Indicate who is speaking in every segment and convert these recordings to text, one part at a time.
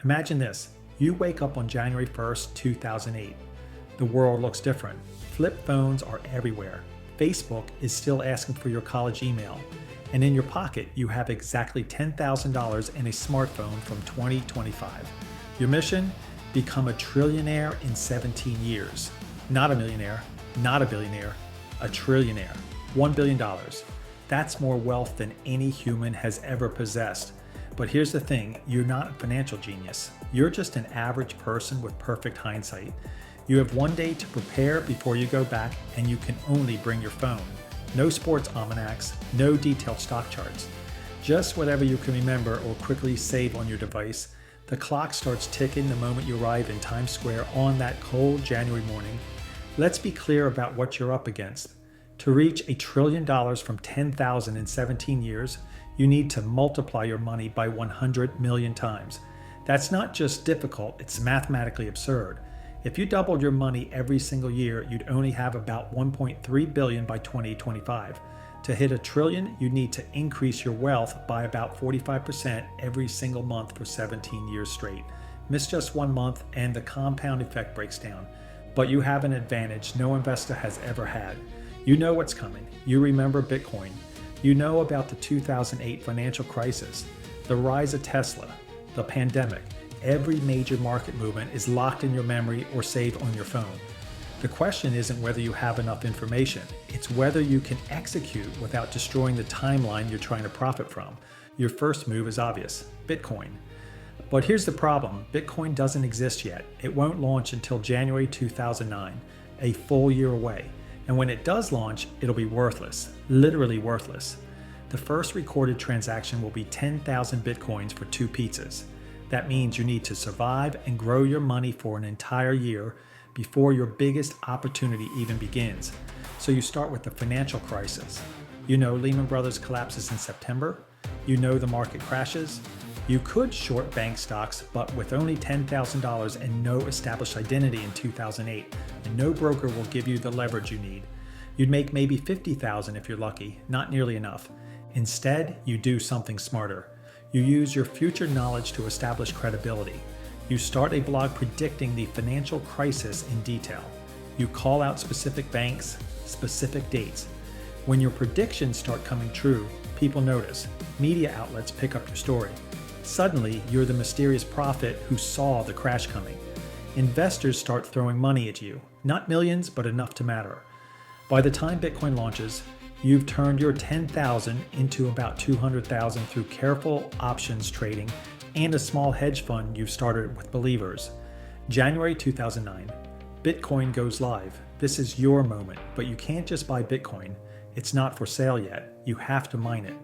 Speaker 1: Imagine this. You wake up on January 1st, 2008. The world looks different. Flip phones are everywhere. Facebook is still asking for your college email. And in your pocket, you have exactly $10,000 and a smartphone from 2025. Your mission? Become a trillionaire in 17 years. Not a millionaire, not a billionaire, a trillionaire. $1 billion. That's more wealth than any human has ever possessed. But here's the thing, you're not a financial genius. You're just an average person with perfect hindsight. You have one day to prepare before you go back, and you can only bring your phone. No sports almanacs, no detailed stock charts. Just whatever you can remember or quickly save on your device. The clock starts ticking the moment you arrive in Times Square on that cold January morning. Let's be clear about what you're up against. To reach $1 trillion from 10,000 in 17 years, you need to multiply your money by 100 million times. That's not just difficult, it's mathematically absurd. If you doubled your money every single year, you'd only have about 1.3 billion by 2025. To hit $1 trillion, you need to increase your wealth by about 45% every single month for 17 years straight. Miss just 1 month and the compound effect breaks down. But you have an advantage no investor has ever had. You know what's coming. You remember Bitcoin. You know about the 2008 financial crisis, the rise of Tesla, the pandemic. Every major market movement is locked in your memory or saved on your phone. The question isn't whether you have enough information, it's whether you can execute without destroying the timeline you're trying to profit from. Your first move is obvious, Bitcoin. But here's the problem, Bitcoin doesn't exist yet. It won't launch until January 2009, a full year away. And when it does launch, it'll be worthless, literally worthless. The first recorded transaction will be 10,000 Bitcoins for 2 pizzas. That means you need to survive and grow your money for an entire year before your biggest opportunity even begins. So you start with the financial crisis. You know Lehman Brothers collapses in September. You know the market crashes. You could short bank stocks, but with only $10,000 and no established identity in 2008, and no broker will give you the leverage you need. You'd make maybe $50,000 if you're lucky, not nearly enough. Instead, you do something smarter. You use your future knowledge to establish credibility. You start a blog predicting the financial crisis in detail. You call out specific banks, specific dates. When your predictions start coming true, people notice. Media outlets pick up your story. Suddenly, you're the mysterious prophet who saw the crash coming. Investors start throwing money at you, not millions, but enough to matter. By the time Bitcoin launches, you've turned your 10,000 into about 200,000 through careful options trading and a small hedge fund you've started with believers. January 2009, Bitcoin goes live. This is your moment, but you can't just buy Bitcoin. It's not for sale yet. You have to mine it.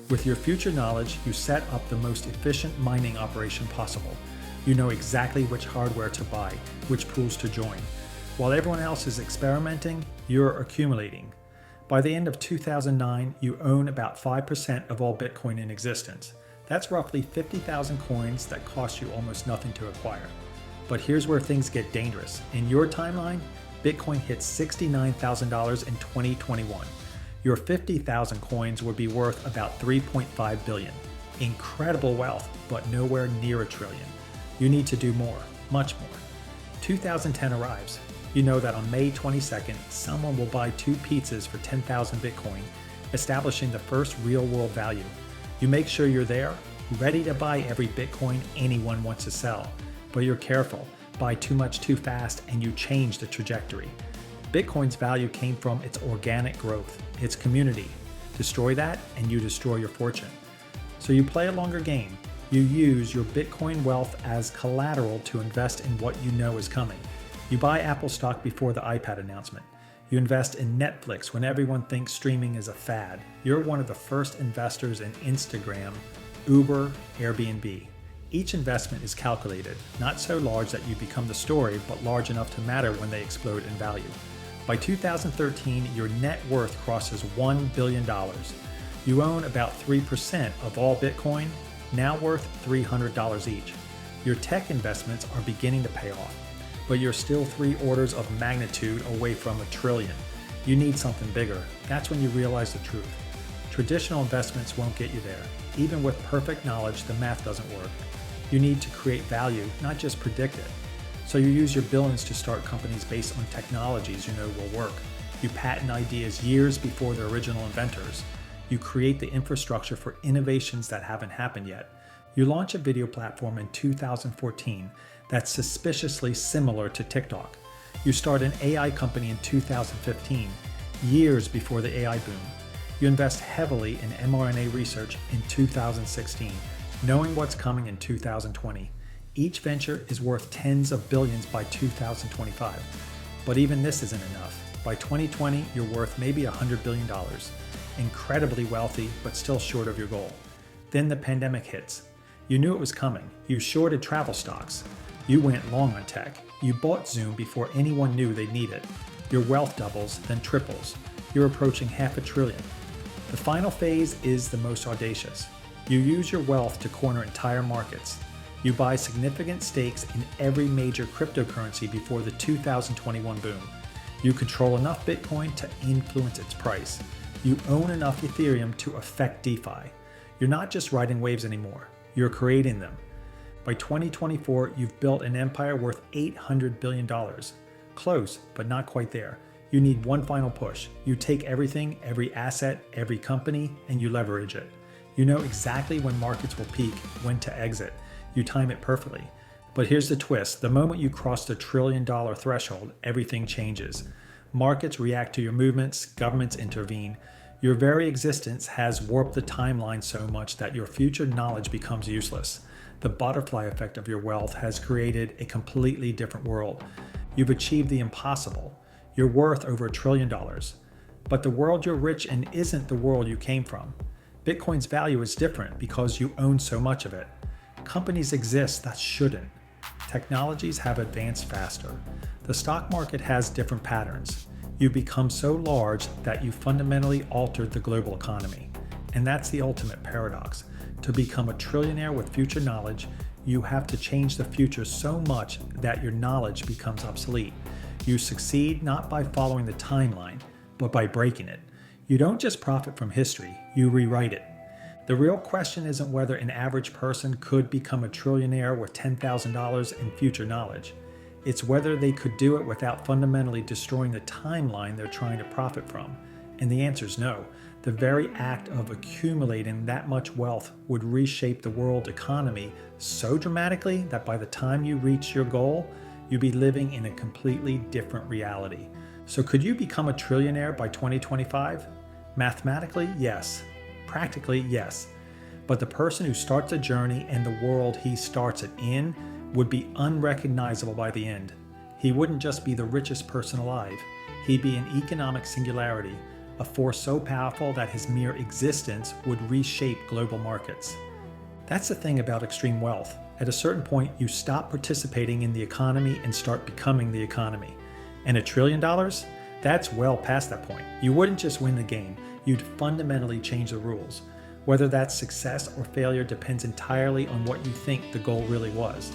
Speaker 1: With your future knowledge, you set up the most efficient mining operation possible. You know exactly which hardware to buy, which pools to join. While everyone else is experimenting, you're accumulating. By the end of 2009, you own about 5% of all Bitcoin in existence. That's roughly 50,000 coins that cost you almost nothing to acquire. But here's where things get dangerous. In your timeline, Bitcoin hits $69,000 in 2021. Your 50,000 coins would be worth about 3.5 billion. Incredible wealth, but nowhere near $1 trillion. You need to do more, much more. 2010 arrives. You know that on May 22nd, someone will buy 2 pizzas for 10,000 Bitcoin, establishing the first real-world value. You make sure you're there, ready to buy every Bitcoin anyone wants to sell. But you're careful, buy too much too fast, and you change the trajectory. Bitcoin's value came from its organic growth, its community. Destroy that, and you destroy your fortune. So you play a longer game. You use your Bitcoin wealth as collateral to invest in what you know is coming. You buy Apple stock before the iPad announcement. You invest in Netflix when everyone thinks streaming is a fad. You're one of the first investors in Instagram, Uber, Airbnb. Each investment is calculated, not so large that you become the story, but large enough to matter when they explode in value. By 2013, your net worth crosses $1 billion. You own about 3% of all Bitcoin, now worth $300 each. Your tech investments are beginning to pay off, but you're still 3 orders of magnitude away from $1 trillion. You need something bigger. That's when you realize the truth. Traditional investments won't get you there. Even with perfect knowledge, the math doesn't work. You need to create value, not just predict it. So you use your billions to start companies based on technologies you know will work. You patent ideas years before their original inventors. You create the infrastructure for innovations that haven't happened yet. You launch a video platform in 2014 that's suspiciously similar to TikTok. You start an AI company in 2015, years before the AI boom. You invest heavily in mRNA research in 2016, knowing what's coming in 2020. Each venture is worth tens of billions by 2025. But even this isn't enough. By 2020, you're worth maybe $100 billion. Incredibly wealthy, but still short of your goal. Then the pandemic hits. You knew it was coming. You shorted travel stocks. You went long on tech. You bought Zoom before anyone knew they'd need it. Your wealth doubles, then triples. You're approaching $500 billion. The final phase is the most audacious. You use your wealth to corner entire markets. You buy significant stakes in every major cryptocurrency before the 2021 boom. You control enough Bitcoin to influence its price. You own enough Ethereum to affect DeFi. You're not just riding waves anymore, you're creating them. By 2024, you've built an empire worth $800 billion. Close, but not quite there. You need one final push. You take everything, every asset, every company, and you leverage it. You know exactly when markets will peak, when to exit. You time it perfectly. But here's the twist. The moment you cross the $1 trillion threshold, everything changes. Markets react to your movements, governments intervene. Your very existence has warped the timeline so much that your future knowledge becomes useless. The butterfly effect of your wealth has created a completely different world. You've achieved the impossible. You're worth over $1 trillion. But the world you're rich in isn't the world you came from. Bitcoin's value is different because you own so much of it. Companies exist that shouldn't. Technologies have advanced faster. The stock market has different patterns. You become so large that you fundamentally altered the global economy. And that's the ultimate paradox. To become a trillionaire with future knowledge, you have to change the future so much that your knowledge becomes obsolete. You succeed not by following the timeline, but by breaking it. You don't just profit from history, you rewrite it. The real question isn't whether an average person could become a trillionaire with $10,000 in future knowledge. It's whether they could do it without fundamentally destroying the timeline they're trying to profit from. And the answer is no. The very act of accumulating that much wealth would reshape the world economy so dramatically that by the time you reach your goal, you'd be living in a completely different reality. So could you become a trillionaire by 2025? Mathematically, yes. Practically, yes. But the person who starts a journey and the world he starts it in would be unrecognizable by the end. He wouldn't just be the richest person alive. He'd be an economic singularity, a force so powerful that his mere existence would reshape global markets. That's the thing about extreme wealth. At a certain point, you stop participating in the economy and start becoming the economy. And $1 trillion? That's well past that point. You wouldn't just win the game, you'd fundamentally change the rules. Whether that's success or failure depends entirely on what you think the goal really was.